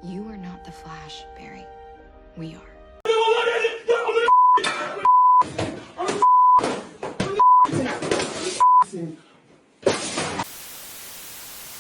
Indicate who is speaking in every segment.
Speaker 1: You are not the Flash, Barry. We are.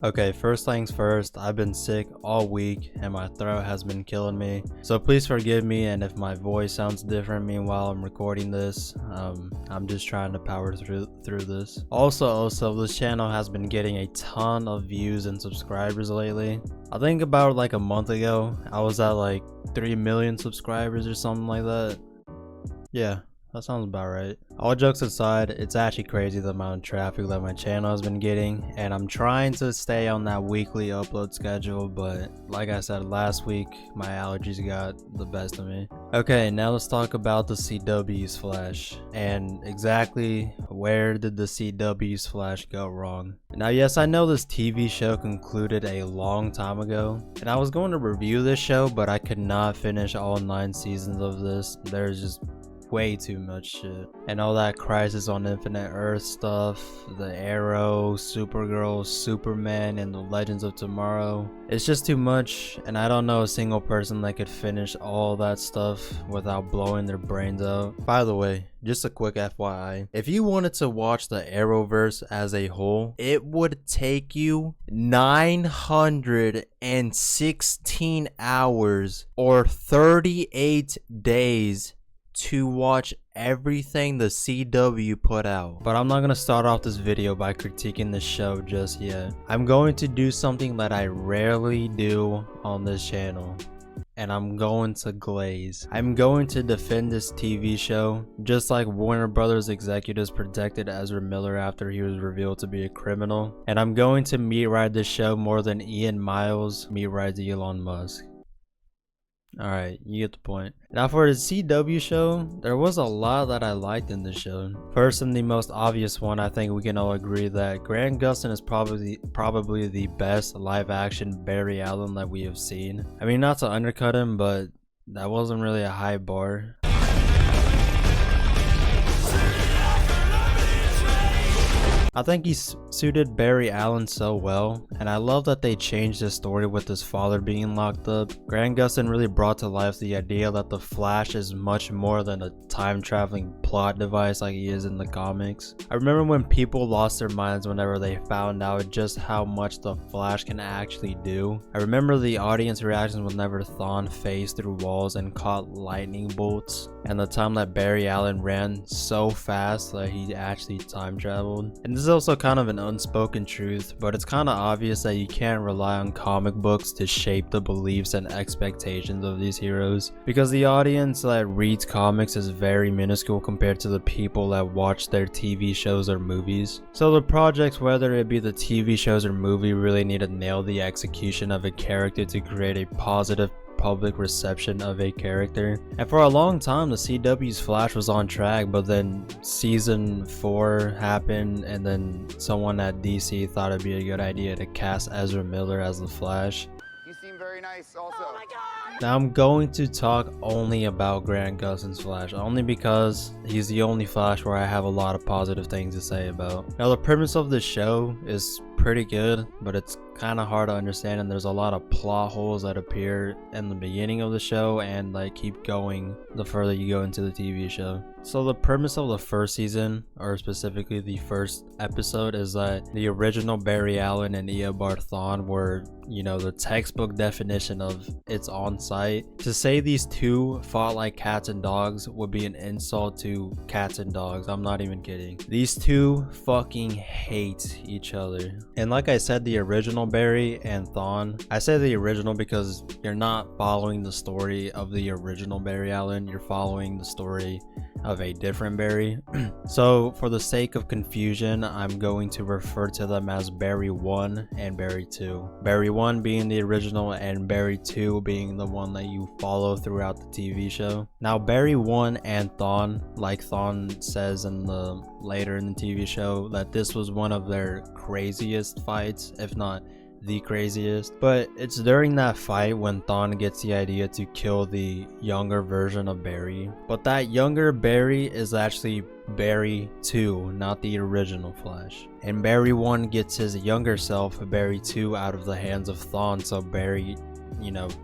Speaker 2: Okay, first things first, I've been sick all week and my throat has been killing me. So please forgive me, and if my voice sounds different meanwhile I'm recording this, I'm just trying to power through this. Also, this channel has been getting a ton of views and subscribers lately. I think about like a month ago, I was at like 3 million subscribers or something like that. Yeah. That sounds about right. All jokes aside, it's actually crazy the amount of traffic that my channel has been getting, and I'm trying to stay on that weekly upload schedule, but like I said last week, my allergies got the best of me. Okay, now let's talk about the CW's Flash, and exactly where did the CW's Flash go wrong. Now yes, I know this TV show concluded a long time ago, and I was going to review this show, but I could not finish all 9 seasons of this. There's just way too much shit, and all that Crisis on Infinite Earth stuff, the Arrow, Supergirl, Superman, and the Legends of Tomorrow. It's just too much, and I don't know a single person that could finish all that stuff without blowing their brains out. By the way, just a quick FYI, if you wanted to watch the Arrowverse as a whole, it would take you 916 hours or 38 days to watch everything the CW put out. But I'm not gonna start off this video by critiquing the show just yet. I'm going to do something that I rarely do on this channel, and I'm going to glaze. I'm going to defend this TV show, just like Warner Brothers executives protected Ezra Miller after he was revealed to be a criminal. And I'm going to meat ride this show more than Ian Miles meat rides Elon Musk. Alright, you get the point. Now for the CW show, there was a lot that I liked in this show. First, and the most obvious one, I think we can all agree that Grant Gustin is probably the best live action Barry Allen that we have seen. I mean, not to undercut him, but that wasn't really a high bar. I think he suited Barry Allen so well, and I love that they changed his story with his father being locked up. Grant Gustin really brought to life the idea that the Flash is much more than a time-traveling plot device like he is in the comics. I remember when people lost their minds whenever they found out just how much the Flash can actually do. I remember the audience reactions whenever Thawne phased through walls and caught lightning bolts, and the time that Barry Allen ran so fast that he actually time traveled. And this is also kind of an unspoken truth, but it's kind of obvious that you can't rely on comic books to shape the beliefs and expectations of these heroes, because the audience that reads comics is very minuscule compared to the people that watch their TV shows or movies. So the projects, whether it be the TV shows or movie, really need to nail the execution of a character to create a positive public reception of a character. And for a long time the CW's Flash was on track, but then season 4 happened, and then someone at DC thought it'd be a good idea to cast Ezra Miller as the Flash.
Speaker 3: You seem very nice also.
Speaker 1: Oh my God!
Speaker 2: Now I'm going to talk only about Grant Gustin's Flash, only because he's the only Flash where I have a lot of positive things to say about. Now the premise of the show is pretty good, but it's kind of hard to understand, and there's a lot of plot holes that appear in the beginning of the show and like keep going the further you go into the TV show. So the premise of the first season, or specifically the first episode, is that the original Barry Allen and Eobard Thawne were, you know, the textbook definition of it's on site. To say these two fought like cats and dogs would be an insult to cats and dogs. I'm not even kidding. These two fucking hate each other. And like I said, the original Barry and Thawne, I say the original because you're not following the story of the original Barry Allen, you're following the story of a different Barry. So for the sake of confusion, I'm going to refer to them as Barry 1 and Barry 2. Barry 1 being the original and Barry 2 being the one that you follow throughout the TV show. Now Barry 1 and Thawne, like Thawne says later in the TV show, that this was one of their craziest fights, if not the craziest. But it's during that fight when Thawne gets the idea to kill the younger version of Barry. But that younger Barry is actually Barry 2, not the original Flash. And Barry 1 gets his younger self, Barry 2, out of the hands of Thawne, so Barry,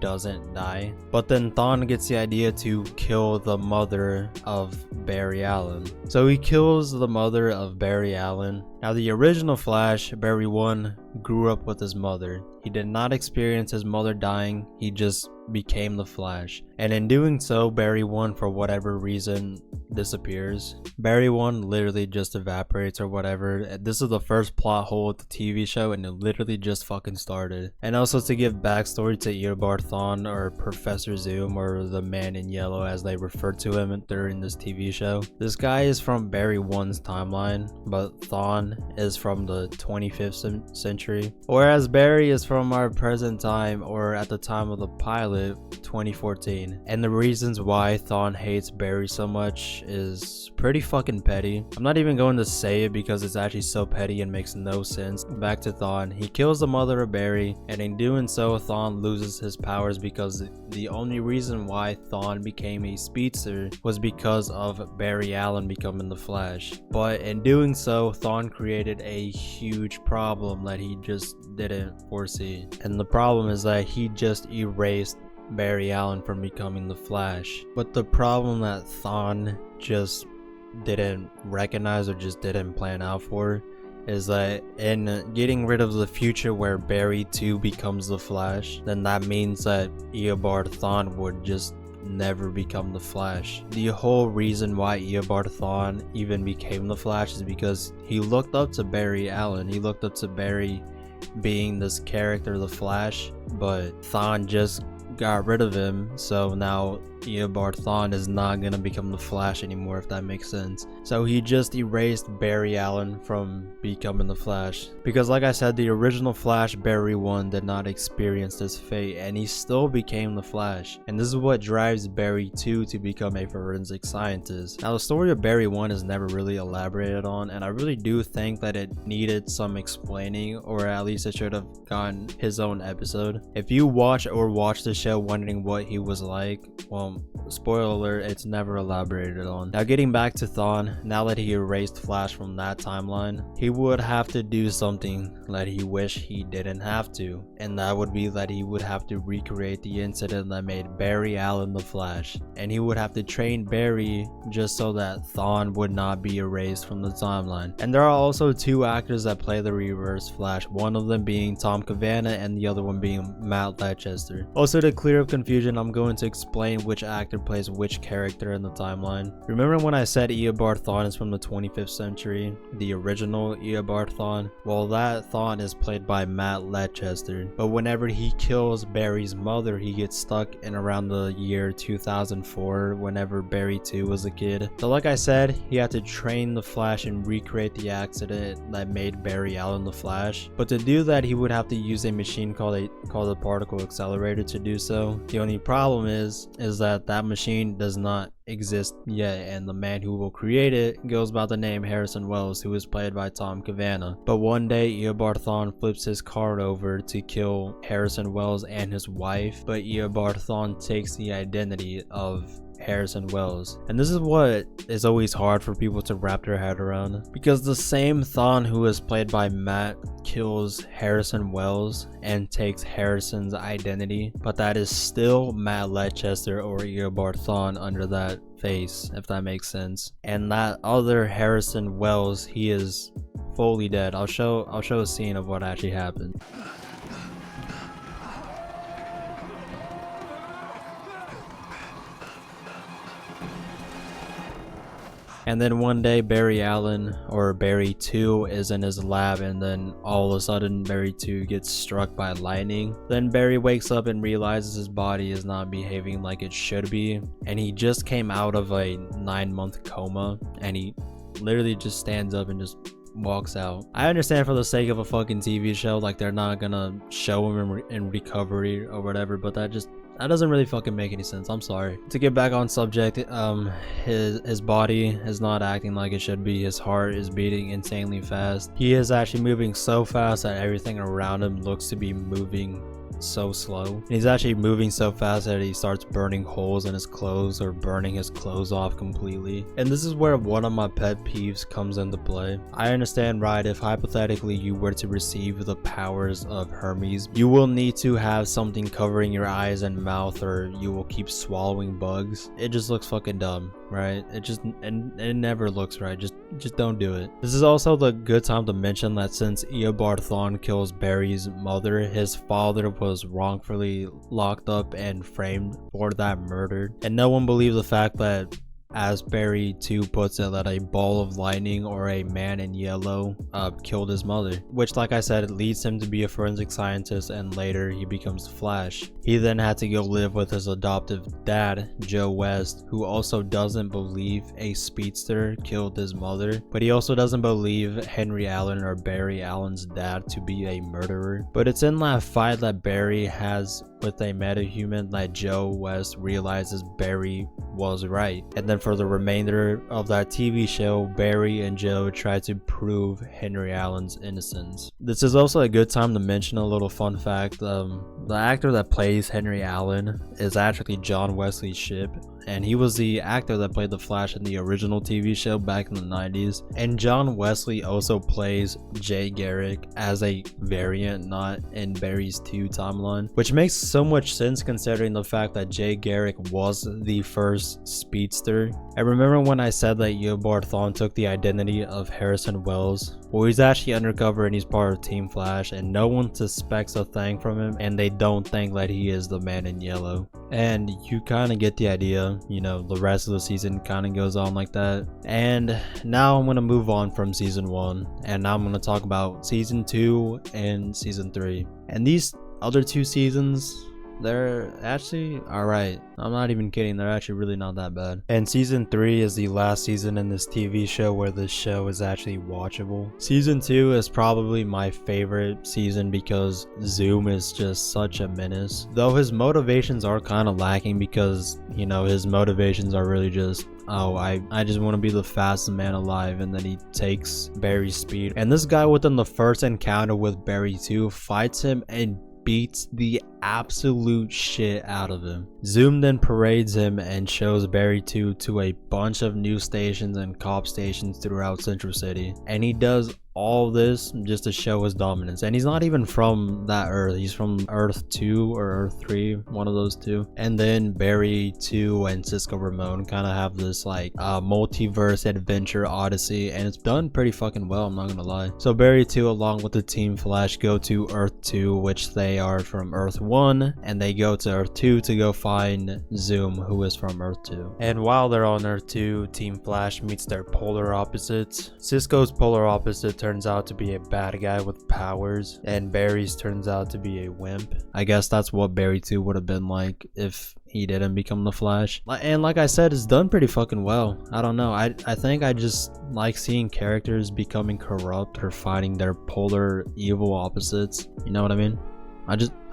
Speaker 2: doesn't die. But then Thawne gets the idea to kill the mother of Barry Allen. So he kills the mother of Barry Allen. Now the original Flash, Barry 1, grew up with his mother. He did not experience his mother dying, he just became the Flash. And in doing so, Barry 1, for whatever reason, disappears. Barry 1 literally just evaporates or whatever. This is the first plot hole of the TV show, and it literally just fucking started. And also to give backstory to Eobard Thawne, or Professor Zoom, or the Man in Yellow as they refer to him during this TV show. This guy is from Barry 1's timeline, but Thawne is from the 25th century, whereas Barry is from our present time, or at the time of the pilot, 2014. And the reasons why Thawne hates Barry so much is pretty fucking petty. I'm not even going to say it because it's actually so petty and makes no sense. Back to Thawne. He kills the mother of Barry, and in doing so, Thawne loses his powers because the only reason why Thawne became a speedster was because of Barry Allen becoming the Flash. But in doing so, Thawne created a huge problem that he just didn't foresee. And the problem is that he just erased Barry Allen from becoming the Flash. But the problem that Thawne just didn't recognize or just didn't plan out for is that in getting rid of the future where Barry 2 becomes the Flash, then that means that Eobard Thawne would just never become the Flash. The whole reason why Eobard Thawne even became the Flash is because he looked up to Barry Allen. He looked up to Barry being this character, the Flash, but Thawne just got rid of him, so now Eobard Thawne is not gonna become the Flash anymore, if that makes sense. So he just erased Barry Allen from becoming the Flash, because like I said, the original Flash, Barry 1, did not experience this fate, and he still became the Flash. And this is what drives Barry 2 to become a forensic scientist. Now the story of Barry 1 is never really elaborated on, and I really do think that it needed some explaining, or at least it should have gotten his own episode. If you watch the show wondering what he was like, well, spoiler alert, it's never elaborated on. Now getting back to Thawne, now that he erased Flash from that timeline, he would have to do something that he wished he didn't have to, and that would be that he would have to recreate the incident that made Barry Allen the Flash, and he would have to train Barry just so that Thawne would not be erased from the timeline. And there are also two actors that play the reverse Flash, one of them being Tom Cavanagh and the other one being Matt Leicester. Also, to clear up confusion, I'm going to explain which actor plays which character in the timeline. Remember when I said Eobard Thawne is from the 25th century, the original Eobard Thawne? Well, that Thawne is played by Matt Leicester, but whenever he kills Barry's mother, he gets stuck in around the year 2004, whenever Barry 2 was a kid. So like I said, he had to train the Flash and recreate the accident that made Barry Allen the Flash, but to do that he would have to use a machine called a particle accelerator to do so. The only problem is that machine does not exist yet, and the man who will create it goes by the name Harrison Wells, who is played by Tom Cavanagh. But one day Eobard Thawne flips his card over to kill Harrison Wells and his wife, but Eobard Thawne takes the identity of Harrison Wells. And this is what is always hard for people to wrap their head around, because the same Thawne who is played by Matt kills Harrison Wells and takes Harrison's identity, but that is still Matt Leicester or Eobard Thawne under that face, if that makes sense. And that other Harrison Wells, he is fully dead. I'll show a scene of what actually happened. And then one day Barry Allen, or Barry 2, is in his lab, and then all of a sudden Barry 2 gets struck by lightning. Then Barry wakes up and realizes his body is not behaving like it should be, and he just came out of a 9-month coma, and he literally just stands up and just walks out. I understand for the sake of a fucking TV show, like they're not gonna show him in recovery or whatever, but that doesn't really fucking make any sense. I'm sorry. To get back on subject, his body is not acting like it should be. His heart is beating insanely fast. He is actually moving so fast that everything around him looks to be moving so slow. And he's actually moving so fast that he starts burning holes in his clothes or burning his clothes off completely. And this is where one of my pet peeves comes into play. I understand, right, if hypothetically you were to receive the powers of Hermes, you will need to have something covering your eyes and mouth, or you will keep swallowing bugs. It just looks fucking dumb, right? It never looks right. Just don't do it. This is also the good time to mention that since Eobard Thawne kills Barry's mother, his father was wrongfully locked up and framed for that murder. And no one believes the fact that, as Barry 2 puts it, that a ball of lightning or a man in yellow killed his mother, which, like I said, it leads him to be a forensic scientist, and later he becomes Flash. He then had to go live with his adoptive dad, Joe West, who also doesn't believe a speedster killed his mother, but he also doesn't believe Henry Allen, or Barry Allen's dad, to be a murderer. But it's in that fight that Barry has with a metahuman that Joe West realizes Barry was right. And then for the remainder of that TV show, Barry and Joe try to prove Henry Allen's innocence. This is also a good time to mention a little fun fact. The actor that plays Henry Allen is actually John Wesley Shipp, and he was the actor that played the Flash in the original TV show back in the 90s. And John Wesley also plays Jay Garrick as a variant, not in Barry's 2 timeline, which makes so much sense considering the fact that Jay Garrick was the first speedster. I remember when I said that Eobard Thawne took the identity of Harrison Wells. Well, he's actually undercover and he's part of Team Flash, and no one suspects a thing from him, and they don't think that he is the man in yellow. And you kind of get the idea, you know, the rest of the season kind of goes on like that. And now I'm going to move on from season 1, and now I'm going to talk about season 2 and season 3. And these other 2 seasons, they're actually alright. I'm not even kidding, they're actually really not that bad. And season 3 is the last season in this TV show where this show is actually watchable. Season 2 is probably my favorite season because Zoom is just such a menace. Though his motivations are kind of lacking because, you know, his motivations are really just, oh, I just want to be the fastest man alive, and then he takes Barry's speed. And this guy within the first encounter with Barry 2 fights him and beats the absolute shit out of him. Zoom then parades him and shows Barry 2 to a bunch of news stations and cop stations throughout Central City, and he does all this just to show his dominance. And he's not even from that Earth, he's from Earth 2 or Earth 3, one of those two. And then Barry 2 and Cisco Ramon kind of have this like multiverse adventure odyssey, and it's done pretty fucking well, I'm not gonna lie. So Barry 2 along with the Team Flash go to Earth 2, which they are from Earth 1, and they go to Earth 2 to go find Zoom, who is from Earth 2. And while they're on Earth 2, Team Flash meets their polar opposites. Cisco's polar opposite turns out to be a bad guy with powers, and Barry's turns out to be a wimp. I guess that's what Barry 2 would have been like if he didn't become the Flash. And like I said, it's done pretty fucking well. I don't know, I think I just like seeing characters becoming corrupt or fighting their polar evil opposites, you know what I mean?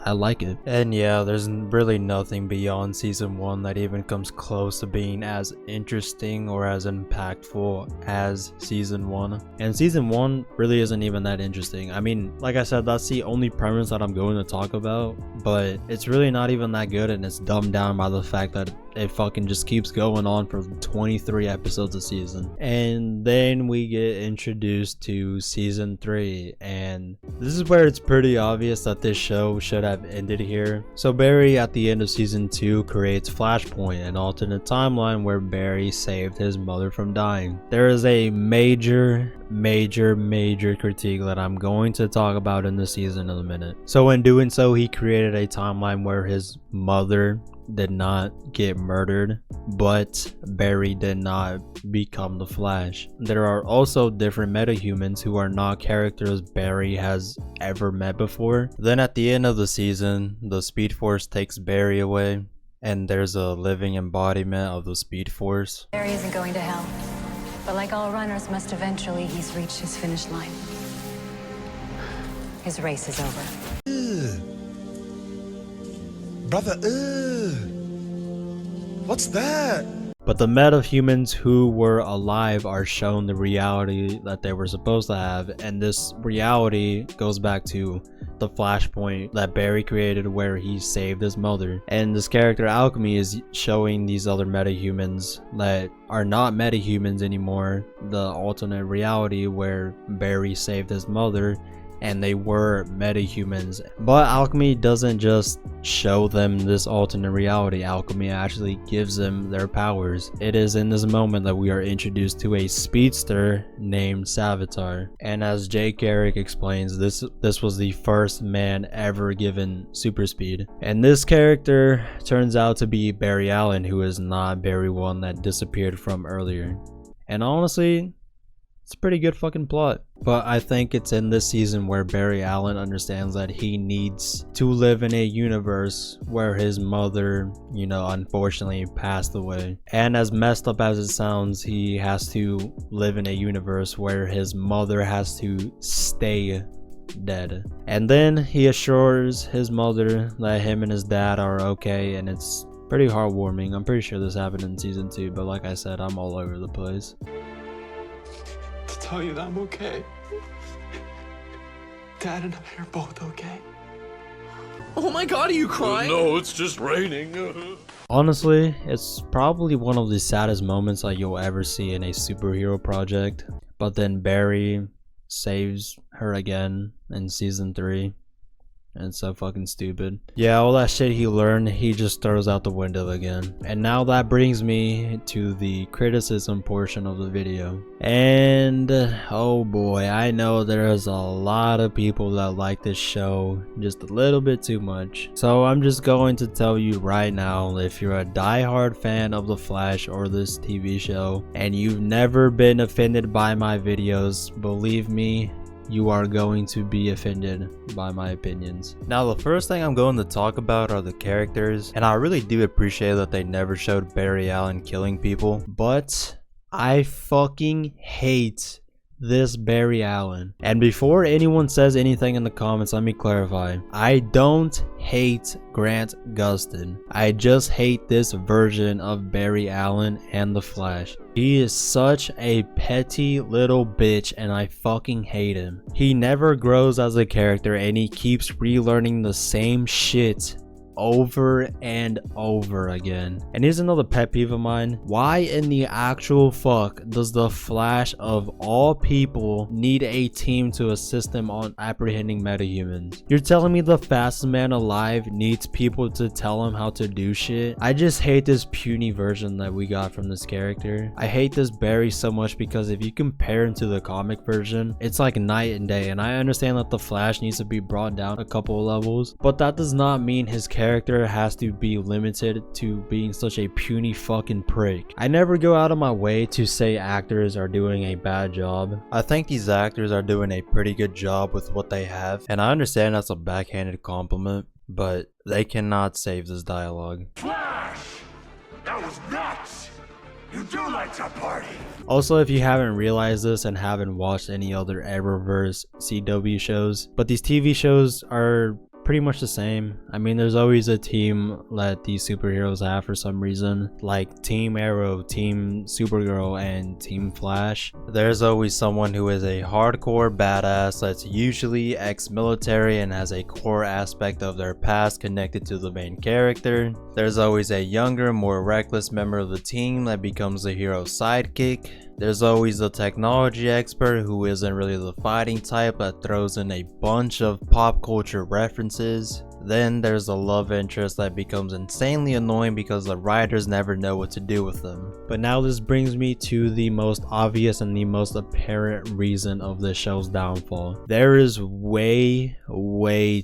Speaker 2: I like it. And yeah, there's really nothing beyond season 1 that even comes close to being as interesting or as impactful as season 1. And season 1 really isn't even that interesting. I mean, like I said, that's the only premise that I'm going to talk about, but it's really not even that good, and it's dumbed down by the fact that it fucking just keeps going on for 23 episodes a season. And then we get introduced to season 3, and this is where it's pretty obvious that this show should have ended here. So Barry at the end of season 2 creates Flashpoint, an alternate timeline where Barry saved his mother from dying. There is a major critique that I'm going to talk about in the season in a minute. So in doing so, he created a timeline where his mother did not get murdered, but Barry did not become the Flash. There are also different metahumans who are not characters Barry has ever met before. Then at the end of the season, the Speed Force takes Barry away, and there's a living embodiment of the Speed Force.
Speaker 4: Barry isn't going to hell, but like all runners must eventually, he's reached his finish line. His race is over.
Speaker 5: Brother, what's that?
Speaker 2: But the metahumans who were alive are shown the reality that they were supposed to have, and this reality goes back to the Flashpoint that Barry created where he saved his mother. And this character Alchemy is showing these other metahumans that are not metahumans anymore, the alternate reality where Barry saved his mother and they were metahumans. But Alchemy doesn't just show them this alternate reality, Alchemy actually gives them their powers. It is in this moment that we are introduced to a speedster named Savitar. And as Jay Garrick explains, this was the first man ever given super speed. And this character turns out to be Barry Allen, who is not Barry 1 that disappeared from earlier. And honestly, it's a pretty good fucking plot. But I think it's in this season where Barry Allen understands that he needs to live in a universe where his mother, you know, unfortunately passed away. And as messed up as it sounds, he has to live in a universe where his mother has to stay dead. And then he assures his mother that him and his dad are okay, and it's pretty heartwarming. I'm pretty sure this happened in season 2, but like I said, I'm all over the place.
Speaker 5: To tell you that I'm okay. Dad and I are both okay. Oh my god, are you crying?
Speaker 6: No, it's just raining.
Speaker 2: Honestly, it's probably one of the saddest moments that you'll ever see in a superhero project. But then Barry saves her again in season 3. And it's so fucking stupid. Yeah, all that shit he learned, he just throws out the window again. And now that brings me to the criticism portion of the video. And oh boy, I know there's a lot of people that like this show just a little bit too much. So I'm just going to tell you right now, if you're a diehard fan of The Flash or this TV show, and you've never been offended by my videos, believe me, you are going to be offended by my opinions. Now, the first thing I'm going to talk about are the characters, and I really do appreciate that they never showed Barry Allen killing people, but I fucking hate this Barry Allen. And before anyone says anything in the comments, let me clarify. I don't hate Grant Gustin. I just hate this version of Barry Allen and the Flash. He is such a petty little bitch and I fucking hate him. He never grows as a character and he keeps relearning the same shit over and over again. And here's another pet peeve of mine. Why in the actual fuck does the Flash of all people need a team to assist him on apprehending metahumans? You're telling me the fastest man alive needs people to tell him how to do shit? I just hate this puny version that we got from this character. I hate this Barry so much because if you compare him to the comic version, it's like night and day. And I understand that the Flash needs to be brought down a couple of levels, but that does not mean his character has to be limited to being such a puny fucking prick. I never go out of my way to say actors are doing a bad job. I think these actors are doing a pretty good job with what they have, and I understand that's a backhanded compliment, but they cannot save this dialogue.
Speaker 6: Flash! That was nuts! You do like to party!
Speaker 2: Also, if you haven't realized this and haven't watched any other Arrowverse CW shows, but these TV shows are pretty much the same. I mean, there's always a team that these superheroes have for some reason, like Team Arrow, Team Supergirl, and Team Flash. There's always someone who is a hardcore badass that's usually ex-military and has a core aspect of their past connected to the main character. There's always a younger, more reckless member of the team that becomes the hero's sidekick. There's always a technology expert who isn't really the fighting type that throws in a bunch of pop culture references. Then there's a love interest that becomes insanely annoying because the writers never know what to do with them. But now this brings me to the most obvious and the most apparent reason of the show's downfall. There is way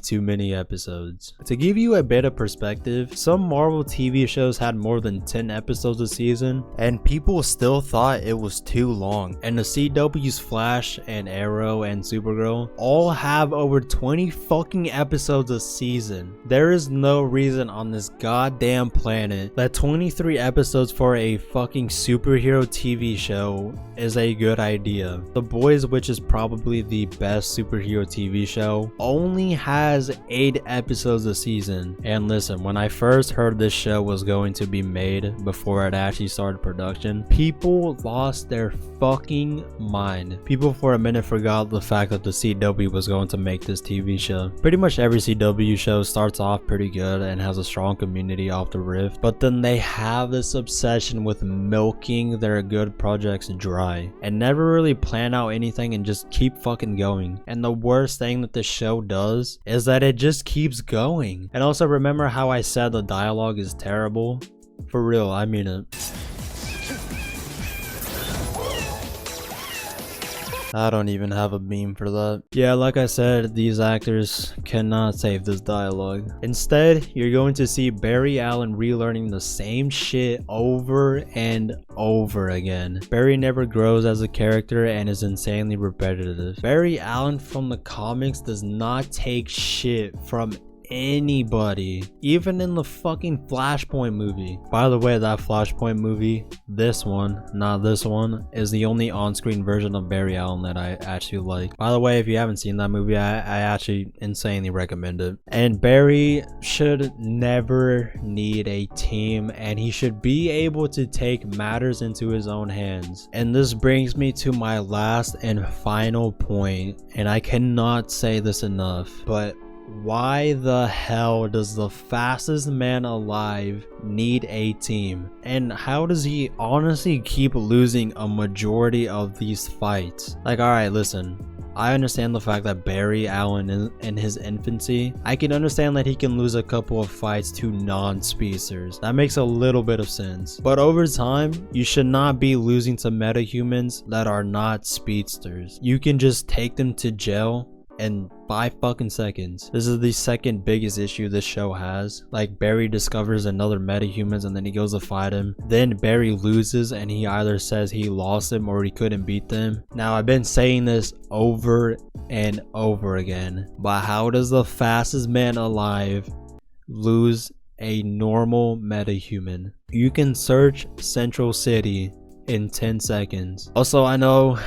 Speaker 2: too many episodes. To give you a bit of perspective, some Marvel TV shows had more than 10 episodes a season, and people still thought it was too long. And the CW's Flash and Arrow and Supergirl all have over 20 fucking episodes a season. reason. There is no reason on this goddamn planet that 23 episodes for a fucking superhero TV show is a good idea. The Boys, which is probably the best superhero TV show, only has 8 episodes a season. And listen, when I first heard this show was going to be made before it actually started production, people lost their fucking mind. People for a minute forgot the fact that the CW was going to make this TV show. Pretty much every CW show starts off pretty good and has a strong community off the riff, but then they have this obsession with milking their good projects dry and never really plan out anything and just keep fucking going. And the worst thing that the show does is that it just keeps going. And also remember how I said the dialogue is terrible? For real, I mean it. I don't even have a meme for that. Yeah, like I said, these actors cannot save this dialogue. Instead, you're going to see Barry Allen relearning the same shit over and over again. Barry never grows as a character and is insanely repetitive. Barry Allen from the comics does not take shit from anybody, even in the fucking Flashpoint movie. By the way, that Flashpoint movie, this one, not this one, is the only on-screen version of Barry Allen that I actually like. By the way, if you haven't seen that movie, I actually insanely recommend it. And Barry should never need a team, and he should be able to take matters into his own hands. And this brings me to my last and final point, and I cannot say this enough, but why the hell does the fastest man alive need a team? And how does he honestly keep losing a majority of these fights? Like, alright, listen, I understand the fact that Barry Allen in his infancy, I can understand that he can lose a couple of fights to non-speedsters. That makes a little bit of sense. But over time, you should not be losing to metahumans that are not speedsters. You can just take them to jail in 5 fucking seconds. This is the second biggest issue this show has. Like, Barry discovers another metahumans and then he goes to fight him. Then Barry loses and he either says he lost him or he couldn't beat them. Now, I've been saying this over and over again, but how does the fastest man alive lose a normal metahuman? You can search Central City in 10 seconds. Also, I know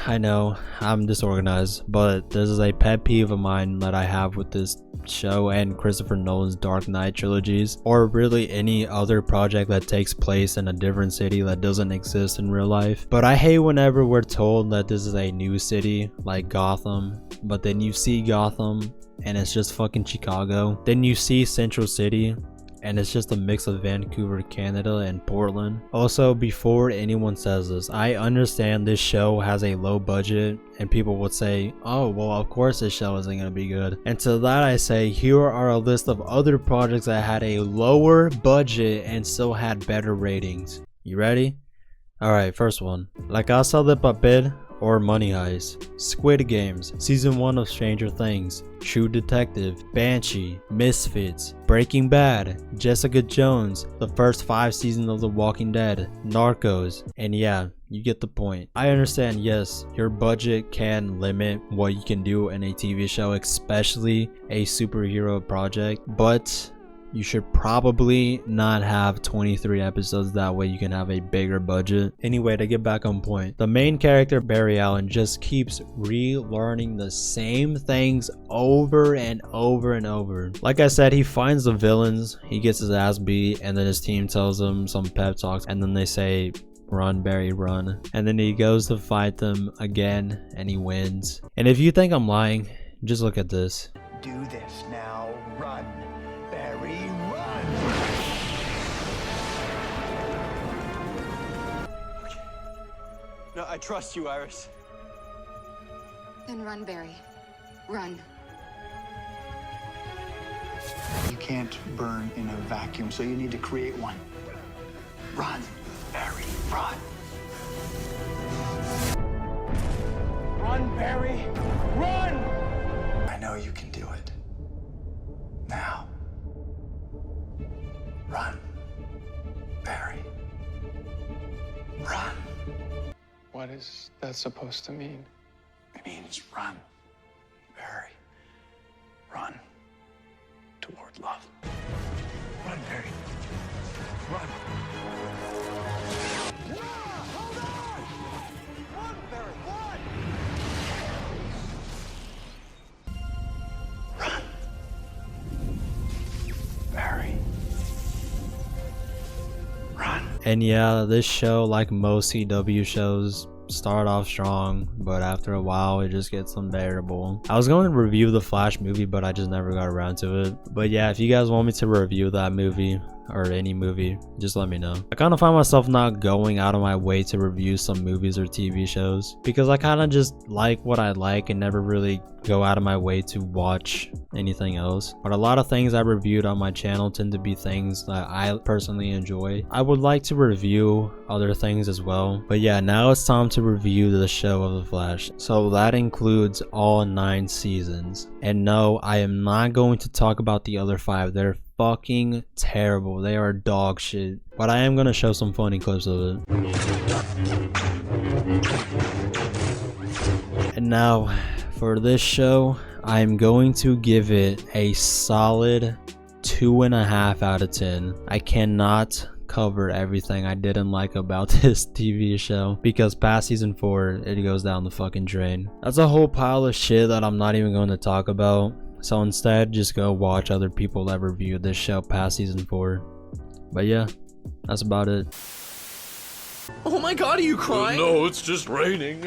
Speaker 2: I'm disorganized, but this is a pet peeve of mine that I have with this show and Christopher Nolan's Dark Knight trilogies, or really any other project that takes place in a different city that doesn't exist in real life. But I hate whenever we're told that this is a new city like Gotham, but then you see Gotham and it's just fucking Chicago. Then you see Central City and it's just a mix of Vancouver, Canada, and Portland. Also, before anyone says this, I understand this show has a low budget, and people would say, oh, well, of course this show isn't gonna be good. And to that I say, here are a list of other projects that had a lower budget and still had better ratings. You ready? Alright, first one. La Casa de Papel or Money Heist, Squid Games, Season 1 of Stranger Things, True Detective, Banshee, Misfits, Breaking Bad, Jessica Jones, the first 5 seasons of The Walking Dead, Narcos, and yeah, you get the point. I understand, yes, your budget can limit what you can do in a TV show, especially a superhero project, but you should probably not have 23 episodes. That way you can have a bigger budget. Anyway, to get back on point, the main character, Barry Allen, just keeps relearning the same things over and over and over. Like I said, he finds the villains, he gets his ass beat, and then his team tells him some pep talks, and then they say, run, Barry, run. And then he goes to fight them again, and he wins. And if you think I'm lying, just look at this.
Speaker 6: Do this now. Run, Barry, run!
Speaker 5: No, I trust you, Iris.
Speaker 1: Then run, Barry. Run.
Speaker 7: You can't burn in a vacuum, so you need to create one. Run, Barry, run!
Speaker 6: Run, Barry, run!
Speaker 7: I know you can do it. Now. Run, Barry. Run.
Speaker 8: What is that supposed to mean?
Speaker 7: It means run, Barry. Run toward
Speaker 6: with love. Run, Barry. Run.
Speaker 7: Barry. Run.
Speaker 2: And yeah, this show, like most CW shows, start off strong, but after a while it just gets unbearable. I was going to review the Flash movie, but I just never got around to it. But yeah, if you guys want me to review that movie or any movie, just let me know. I kind of find myself not going out of my way to review some movies or TV shows because I kind of just like what I like and never really go out of my way to watch anything else. But a lot of things I reviewed on my channel tend to be things that I personally enjoy. I would like to review other things as well, but yeah, now it's time to review the show of The Flash. So that includes all 9 seasons. And no, I am not going to talk about the other 5. They're fucking terrible. They are dog shit. But I am gonna show some funny clips of it. And now for this show, I'm going to give it a solid 2.5 out of 10. I cannot cover everything I didn't like about this TV show because past season 4 it goes down the fucking drain. That's a whole pile of shit that I'm not even going to talk about. So instead, just go watch other people that reviewed this show past season 4. But yeah, that's about it.
Speaker 5: Oh my god, are you crying?
Speaker 6: No, it's just raining.